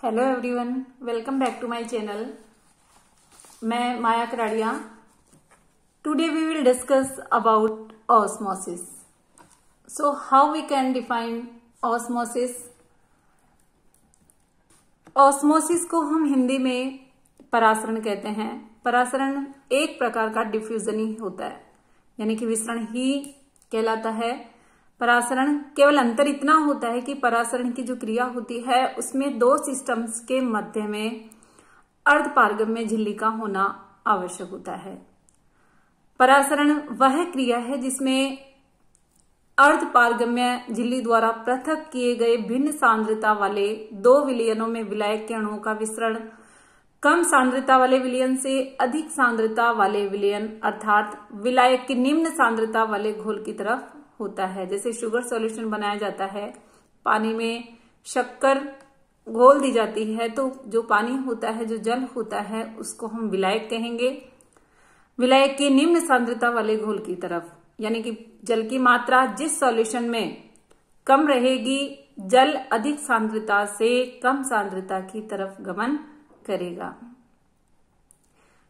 Hello everyone, welcome back to my channel. मैं Maya Karadia. Today we will discuss about osmosis. So how we can define osmosis. Osmosis को हम हिंदी में परासरण कहते हैं। परासरण एक प्रकार का डिफ्यूजन ही होता है, यानी कि विसरण ही कहलाता है। परासरण केवल अंतर इतना होता है कि परासरण की जो क्रिया होती है उसमें दो सिस्टम्स के मध्य में अर्धपारगम्य झिल्ली का होना आवश्यक होता है। परासरण वह क्रिया है जिसमें अर्धपारगम्य झिल्ली द्वारा पृथक किए गए भिन्न सांद्रता वाले दो विलयनों में विलायक के अणुओं का विसरण कम सांद्रता वाले विलयन से अधिक सांद्रता वाले विलयन अर्थात विलायक की निम्न सांद्रता वाले घोल की तरफ होता है। जैसे शुगर सॉल्यूशन बनाया जाता है, पानी में शक्कर घोल दी जाती है, तो जो पानी होता है, जो जल होता है, उसको हम विलायक कहेंगे। विलायक की निम्न सांद्रता वाले घोल की तरफ, यानी कि जल की मात्रा जिस सॉल्यूशन में कम रहेगी, जल अधिक सांद्रता से कम सांद्रता की तरफ गमन करेगा।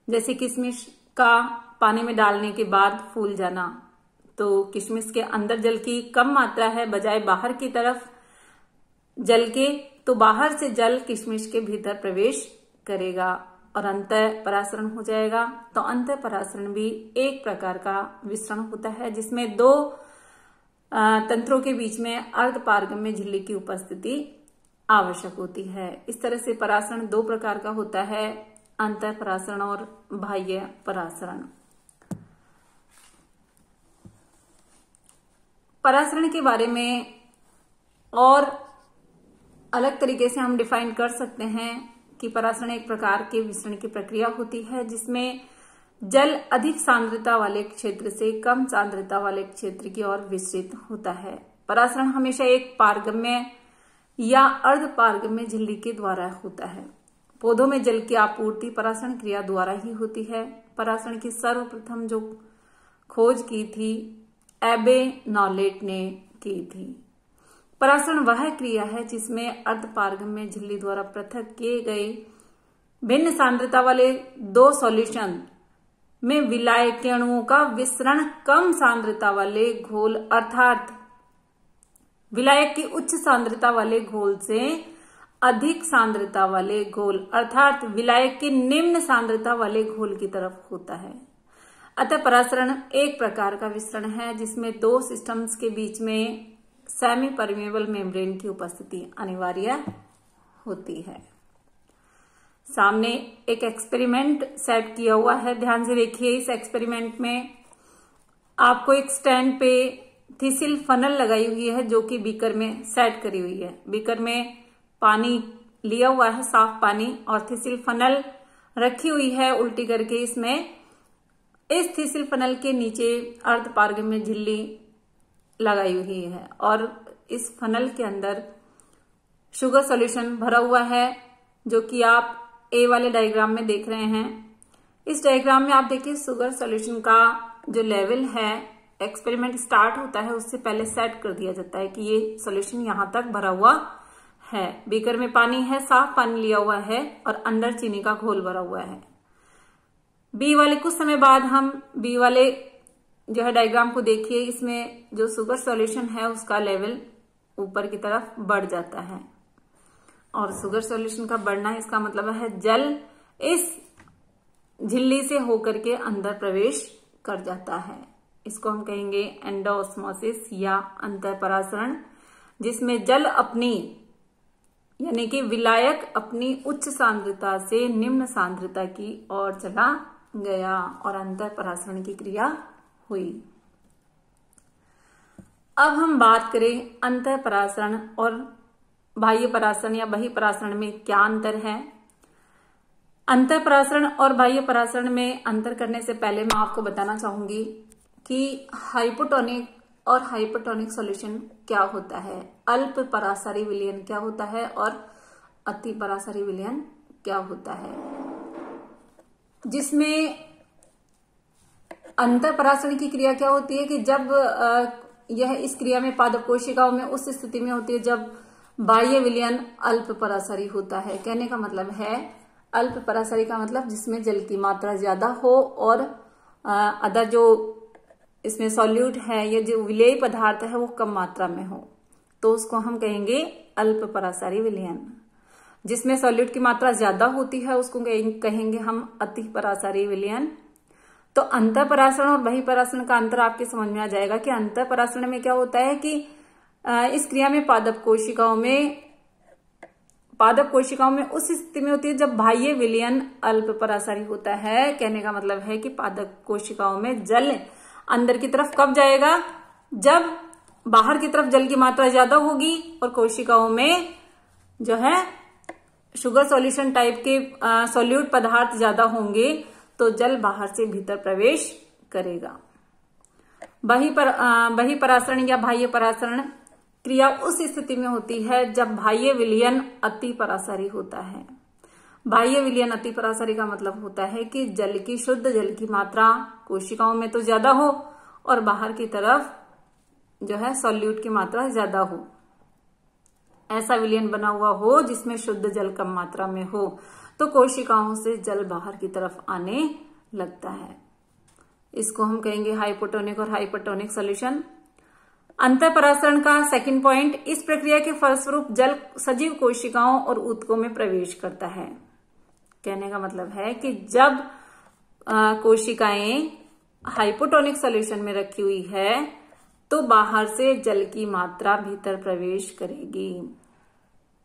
जैसे किशमिश का पानी में डालने के बाद फूल जाना, तो किशमिश के अंदर जल की कम मात्रा है बजाय बाहर की तरफ जल के, तो बाहर से जल किशमिश के भीतर प्रवेश करेगा और अंतः परासरण हो जाएगा। तो अंतः परासरण भी एक प्रकार का विसरण होता है जिसमें दो तंत्रों के बीच में अर्धपारगम्य झिल्ली की उपस्थिति आवश्यक होती है। इस तरह से परासरण दो प्रकार का होता है, अंतः परासरण और बाह्य परासरण। परासरण के बारे में और अलग तरीके से हम डिफाइन कर सकते हैं कि परासरण एक प्रकार के विसरण की प्रक्रिया होती है जिसमें जल अधिक सांद्रता वाले क्षेत्र से कम सांद्रता वाले क्षेत्र की ओर विसरित होता है। परासरण हमेशा एक पारगम्य या अर्धपारगम्य झिल्ली के द्वारा होता है। पौधों में जल की आपूर्ति परासरण क्रिया द्वारा ही होती है। परासरण की सर्वप्रथम जो खोज की थी एबे नॉलेट ने की थी। परासरण वह क्रिया है जिसमें अर्धपारगम्य झिल्ली द्वारा पृथक किए गए भिन्न सांद्रता वाले दो सॉल्यूशन में विलायक के अणुओं का विसरण कम सांद्रता वाले घोल अर्थात विलायक की उच्च सांद्रता वाले घोल से अधिक सांद्रता वाले घोल अर्थात विलायक की निम्न सांद्रता वाले घोल की तरफ होता है। अतः परासरण एक प्रकार का विसरण है जिसमें दो सिस्टम्स के बीच में सेमी परमेबल मेम्ब्रेन की उपस्थिति अनिवार्य होती है। सामने एक एक्सपेरिमेंट सेट किया हुआ है, ध्यान से देखिए। इस एक्सपेरिमेंट में आपको एक स्टैंड पे थिसिल फनल लगाई हुई है जो कि बीकर में सेट करी हुई है। बीकर में पानी लिया हुआ है, साफ पानी, और थिसिल फनल रखी हुई है उल्टी करके। इसमें इस थिसिल फनल के नीचे अर्धपारगम्य झिल्ली लगाई हुई है और इस फनल के अंदर शुगर सॉल्यूशन भरा हुआ है जो कि आप ए वाले डायग्राम में देख रहे हैं। इस डायग्राम में आप देखिए शुगर सॉल्यूशन का जो लेवल है, एक्सपेरिमेंट स्टार्ट होता है उससे पहले सेट कर दिया जाता है कि ये सॉल्यूशन यहां तक भरा हुआ है। बीकर में पानी है, साफ पानी लिया हुआ है और अंदर चीनी का घोल भरा हुआ है। बी वाले कुछ समय बाद हम बी वाले जो है डायग्राम को देखिए, इसमें जो शुगर सॉल्यूशन है उसका लेवल ऊपर की तरफ बढ़ जाता है और शुगर सॉल्यूशन का बढ़ना इसका मतलब है जल इस झिल्ली से होकर के अंदर प्रवेश कर जाता है। इसको हम कहेंगे एंडोऑस्मोसिस या अंतःपरासरण, जिसमें जल अपनी यानी कि विलायक अपनी उच्च सांद्रता से निम्न सांद्रता की ओर चला गया और अंतःपरासरण की क्रिया हुई। अब हम बात करें अंतःपरासरण और बाह्य परासरण या बहिःपरासरण में क्या अंतर है। अंतःपरासरण और बाह्य परासरण में अंतर करने से पहले मैं आपको बताना चाहूंगी कि हाइपोटोनिक और हाइपरटोनिक सॉल्यूशन क्या होता है, अल्प परासारी विलयन क्या होता है और अति परासारी विलयन क्या होता है। जिसमें अंतःपरासरण की क्रिया क्या होती है कि जब यह इस क्रिया में पादप कोशिकाओं में उस स्थिति में होती है जब बाह्य विलयन अल्प परासरी होता है। कहने का मतलब है अल्प परासरी का मतलब जिसमें जल की मात्रा ज्यादा हो और अदर जो इसमें सॉल्यूट है या जो विलेय पदार्थ है वो कम मात्रा में हो, तो उसको हम कहेंगे अल्प परासरी विलयन। जिसमें सॉल्यूट की मात्रा ज्यादा होती है उसको कहेंगे हम अति परासरी विलयन। तो अंतर परासरण और बहिः परासरण का अंतर आपके समझ में आ जाएगा कि अंतर परासरण में क्या होता है कि इस क्रिया में पादप कोशिकाओं में उस स्थिति में होती है जब बाह्य विलयन अल्प परासरी होता है। कहने का मतलब है कि पादप कोशिकाओं में जल अंदर की तरफ कब जाएगा, जब बाहर की तरफ जल की मात्रा ज्यादा होगी और कोशिकाओं में जो है शुगर सॉल्यूशन टाइप के सॉल्यूट पदार्थ ज्यादा होंगे तो जल बाहर से भीतर प्रवेश करेगा। बहिः परासरण या बाह्य परासरण क्रिया उस स्थिति में होती है जब बाह्य विलयन अति परासरी होता है। बाह्य विलयन अति परासरी का मतलब होता है कि शुद्ध जल की मात्रा कोशिकाओं में तो ज्यादा हो और बाहर की तरफ जो है सॉल्यूट की मात्रा ज्यादा हो। ऐसा विलयन बना हुआ हो जिसमें शुद्ध जल कम मात्रा में हो, तो कोशिकाओं से जल बाहर की तरफ आने लगता है। इसको हम कहेंगे हाइपोटोनिक और हाइपरटोनिक सॉल्यूशन। अंतर परासरण का सेकंड पॉइंट, इस प्रक्रिया के फलस्वरूप जल सजीव कोशिकाओं और ऊतकों में प्रवेश करता है। कहने का मतलब है कि जब कोशिकाएं हाइपोटोनिक सॉल्यूशन में रखी हुई है तो बाहर से जल की मात्रा भीतर प्रवेश करेगी।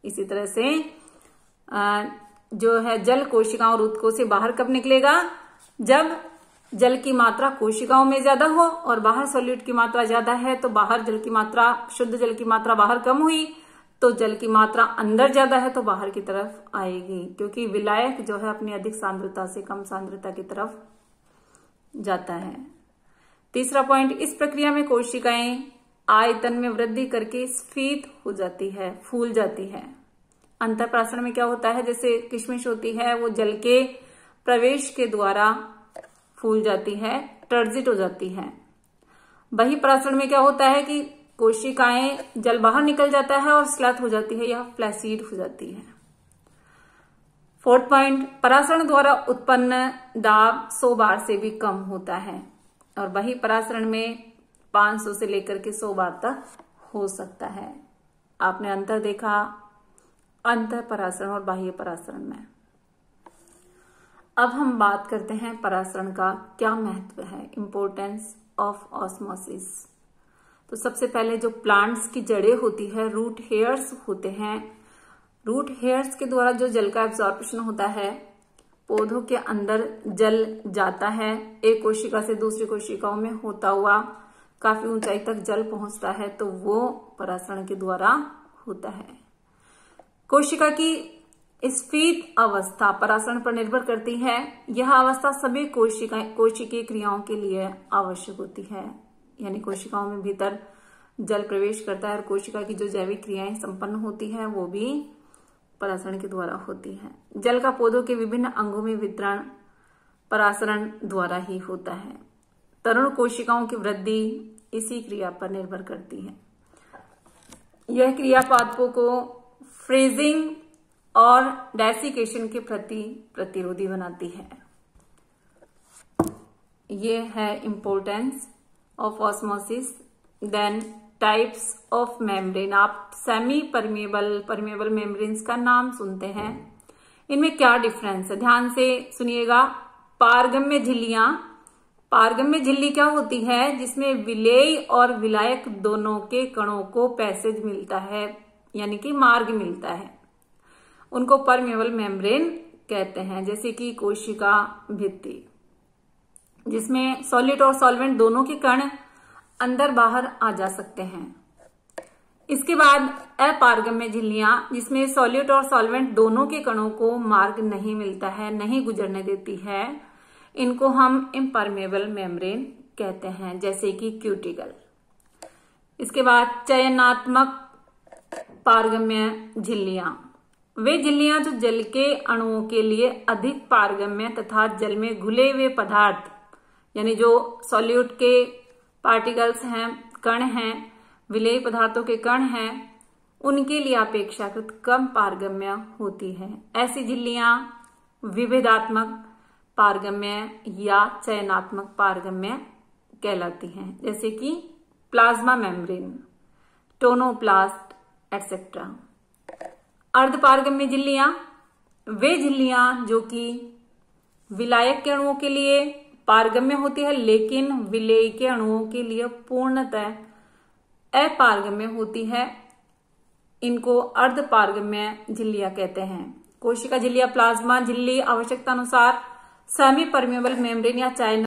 इसी तरह से जो है जल कोशिकाओं और ऊतकों से बाहर कब निकलेगा, जब जल की मात्रा कोशिकाओं में ज्यादा हो और बाहर सॉल्यूट की मात्रा ज्यादा है, तो बाहर जल की मात्रा, शुद्ध जल की मात्रा बाहर कम हुई तो जल की मात्रा अंदर ज्यादा है तो बाहर की तरफ आएगी, क्योंकि विलायक जो है अपनी अधिक सांद्रता से कम सांद्रता की तरफ जाता है। तीसरा पॉइंट, इस प्रक्रिया में कोशिकाएं आयतन में वृद्धि करके स्फीत हो जाती है, फूल जाती है। अंतर परासरण में क्या होता है, जैसे किशमिश होती है वो जल के प्रवेश के द्वारा फूल जाती है, टर्जिट हो जाती है। बहिः परासरण में क्या होता है कि कोशिकाएं जल बाहर निकल जाता है और स्लथ हो जाती है या फ्लैसीड हो जाती है। फोर्थ पॉइंट, परासरण द्वारा उत्पन्न दाब 100 बार से भी कम होता है और बहिः परासरण में 500 से लेकर के 100 बार तक हो सकता है। आपने अंतर देखा अंतर परासरण और बाह्य परासरण में। अब हम बात करते हैं परासरण का क्या महत्व है, इंपॉर्टेंस ऑफ ऑस्मोसिस। तो सबसे पहले जो प्लांट्स की जड़ें होती है, रूट हेयर्स होते हैं, रूट हेयर्स के द्वारा जो जल का एब्जॉर्प्शन होता है, पौधों के अंदर जल जाता है, एक कोशिका से दूसरी कोशिकाओं में होता हुआ काफी ऊंचाई तक जल पहुंचता है, तो वो परासरण के द्वारा होता है। कोशिका की स्फीत अवस्था परासरण पर निर्भर करती है। यह अवस्था सभी कोशिकीय क्रियाओं के लिए आवश्यक होती है, यानी कोशिकाओं में भीतर जल प्रवेश करता है और कोशिका की जो जैविक क्रियाएं संपन्न होती है वो भी परासरण के द्वारा होती है। जल का पौधों के विभिन्न अंगों में वितरण परासरण द्वारा ही होता है। तरुण कोशिकाओं की वृद्धि इसी क्रिया पर निर्भर करती है। यह क्रिया पादपों को फ्रीजिंग और डेसिकेशन के प्रति प्रतिरोधी बनाती है। ये है importance of osmosis. Then types of membrane, आप सेमी परमेबल मेम्ब्रेन्स का नाम सुनते हैं, इनमें क्या डिफरेंस है, ध्यान से सुनिएगा। पारगम्य झिल्लियां, पारगम्य झिल्ली क्या होती है, जिसमें विलेय और विलायक दोनों के कणों को पैसेज मिलता है, यानी कि मार्ग मिलता है, उनको परमेबल मेम्ब्रेन कहते हैं। जैसे कि कोशिका भित्ति, जिसमें सॉलिड और सॉल्वेंट दोनों के कण अंदर बाहर आ जा सकते हैं। इसके बाद अपारगम्य झिल्लियां, जिसमें सॉलिड और सॉल्वेंट दोनों के कणों को मार्ग नहीं मिलता है, नहीं गुजरने देती है, इनको हम इम्परमेबल मेम्ब्रेन कहते हैं, जैसे कि क्यूटिकल। इसके बाद चयनात्मक पारगम्य झिल्लियां, वे झिल्लियां जो जल के अणुओं के लिए अधिक पारगम्य तथा जल में घुले हुए पदार्थ, यानी जो सॉल्यूट के पार्टिकल्स हैं, कण हैं, विलेय पदार्थों के कण हैं, उनके लिए अपेक्षाकृत कम पारगम्य होती है। ऐसी झिल्लियां विभेदात्मक पारगम्य या चयनात्मक पारगम्य कहलाती हैं, जैसे कि प्लाज्मा मेम्ब्रेन, टोनोप्लास्ट एक्सेट्रा। अर्धपारगम्य झिल्लियां वे झिल्लियां जो कि विलायक के अणुओं के लिए पारगम्य होती है लेकिन विलेय के अणुओं के लिए पूर्णतः अपारगम्य होती है, इनको अर्धपारगम्य झिल्लियां कहते हैं। कोशिका झिल्लियां प्लाज्मा झिल्ली आवश्यकता अनुसार सेमी परमेबल मेम्ब्रेन या